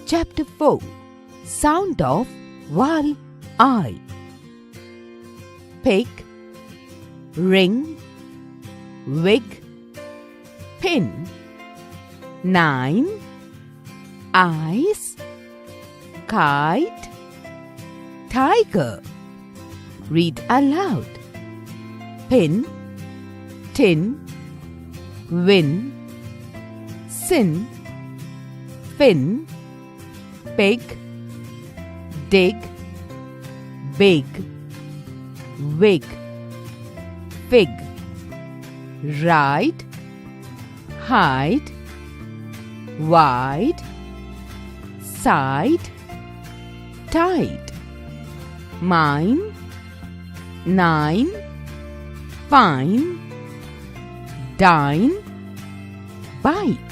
Chapter 4. Sound of vowel I. Pick, ring, wig, pin. 9. Eyes, kite, tiger. Read aloud. Pin, tin, win, sin, fin, pig, dig, big, wig, fig, ride, hide, wide, side, tide, mine, 9, fine, dine, bite.